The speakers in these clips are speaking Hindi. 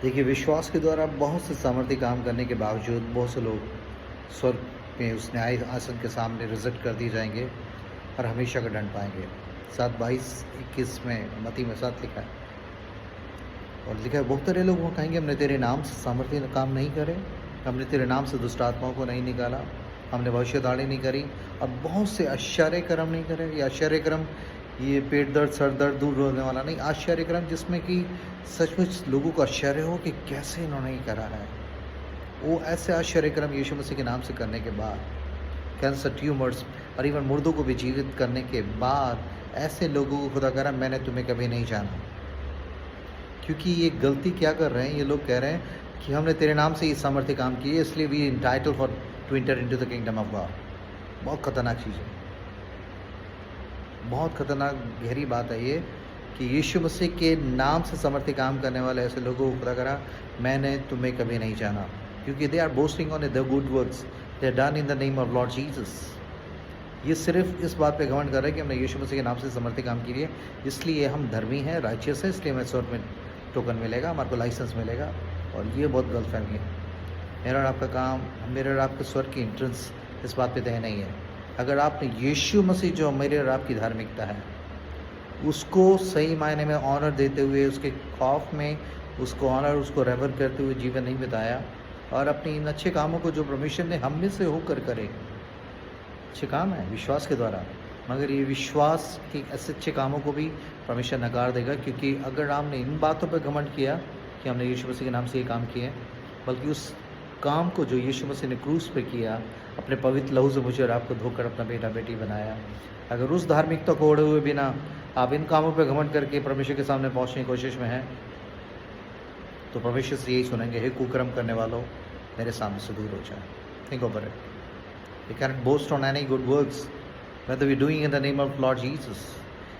देखिए, विश्वास के द्वारा बहुत से सामर्थ्य काम करने के बावजूद बहुत से लोग स्वर्ग में उस न्याय आसन के सामने रिजेक्ट कर दिए जाएंगे और हमेशा का दंड पाएंगे। 7:22-21 में मती में 7 लिखा है और लिखा है, बहुत सारे लोग वो कहेंगे, हमने तेरे नाम से सामर्थ्य काम नहीं करे, हमने तेरे नाम से दुष्ट आत्माओं को नहीं निकाला, हमने भविष्यवाणी नहीं करी और बहुत से आश्चर्य कर्म नहीं करे। ये आश्चर्य कर्म, ये पेट दर्द सर दर्द दूर होने वाला नहीं, आश्चर्य कर्म जिसमें कि सचमुच लोगों को आश्चर्य हो कि कैसे इन्होंने ही करा है। वो ऐसे आश्चर्य कर्म यीशु मसीह के नाम से करने के बाद, कैंसर, ट्यूमर्स और इवन मुर्दों को भी जीवित करने के बाद ऐसे लोगों को खुदा करा, मैंने तुम्हें कभी नहीं जाना। क्योंकि ये गलती क्या कर रहे हैं, ये लोग कह रहे हैं कि हमने तेरे नाम से ये सामर्थ्य काम किए, इसलिए we entitle for to enter into the kingdom of God. बहुत खतरनाक चीज़ है, बहुत खतरनाक गहरी बात है ये कि यीशु मसीह के नाम से सामर्थ्य काम करने वाले ऐसे लोगों को खुदा करा, मैंने तुम्हें कभी नहीं जाना। क्योंकि they are boasting on the good works they are done in the name of Lord Jesus. ये सिर्फ इस बात पे घमंड कर रहे हैं कि हमने यीशु मसीह के नाम से सामर्थ्य काम किए, इसलिए हम धर्मी हैं, राइचियस है, इसलिए हमें स्वर्ग में टोकन मिलेगा, हमारे को लाइसेंस मिलेगा। और ये बहुत गलतफहमी है। मेरा और आपका काम, मेरे और आपके स्वर्ग की एंट्रेंस इस बात पे तय नहीं है। अगर आपने यीशु मसीह जो मेरे और आपकी धार्मिकता है उसको सही मायने में ऑनर देते हुए, उसके खौफ में उसको ऑनर, उसको रेवर करते हुए जीवन नहीं बिताया और अपने इन अच्छे कामों को जो परमेश्वर ने हम में से होकर करे, अच्छे काम है विश्वास के द्वारा, मगर ये विश्वास के ऐसे अच्छे कामों को भी परमेश्वर नकार देगा। क्योंकि अगर आपने इन बातों पर घमंड किया कि हमने यीशु मसीह के नाम से ये काम किए, बल्कि उस काम को जो यीशु मसीह ने क्रूस पे किया, अपने पवित्र लहू से मुझे और आपको धोकर अपना बेटा बेटी बनाया, अगर उस धार्मिकता को ओढ़े हुए बिना आप इन कामों पर घमंड करके परमेश्वर के सामने पहुंचने की कोशिश में हैं, तो परमेश्वर से यही सुनेंगे, हे कुकर्म करने वालों, मेरे सामने से दूर हो जाए। Think over it. We cannot boast on any good works, whether we're doing in the name of Lord Jesus.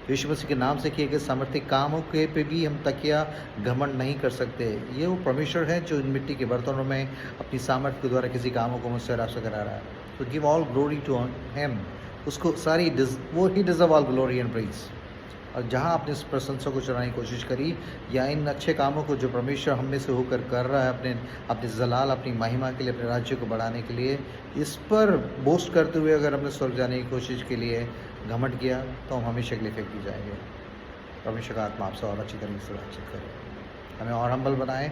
यीशु मसीह के नाम से किए गए सामर्थ्य कामों के पे भी हम तकिया घमंड नहीं कर सकते। ये वो परमेश्वर है जो इन मिट्टी के बर्तनों में अपनी सामर्थ्य के द्वारा किसी कामों को मुझसे और आपसे करा रहा है। तो give all glory to him, उसको सारी वो ही deserve all glory and praise. और जहाँ आपने इस प्रशंसा को चढ़ाने की कोशिश करी या इन अच्छे कामों को जो परमेश्वर हम में से होकर कर रहा है अपने जलाल, अपनी महिमा के लिए, अपने राज्य को बढ़ाने के लिए, इस पर बोस्ट करते हुए अगर हमने स्वर्ग जाने की कोशिश के लिए घमंड किया तो हम हमेशा के लिए फेंक दिए जाएंगे। परमेश्वर का आत्मा आपसे और अच्छी तरीके से बातचीत करे, हमें और हम्बल बनाए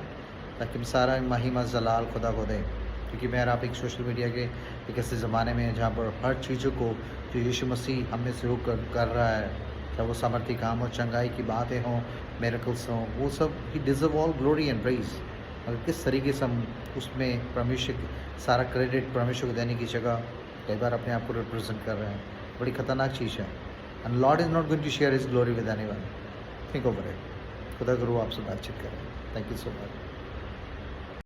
ताकि हम सारा महिमा जलाल खुदा को दें। क्योंकि मैं आप एक सोशल मीडिया के एक ऐसे ज़माने में जहाँ पर हर चीज़ों को जो यीशु मसीह हम में से होकर कर रहा है, चाहे वो सामर्थ्य काम हो, चंगाई की बातें हों, मिरेकल्स हों, वो सब ही deserve all glory and praise. अगर किस तरीके से हम उसमें परमेश्वर सारा क्रेडिट परमेश्वर को देने की जगह कई बार अपने आप को रिप्रेजेंट कर रहे हैं, बड़ी खतरनाक चीज़ है। And Lord is not going to share his glory with anyone. Think over it. खुदा गुरु आपसे बातचीत करें। Thank you so much.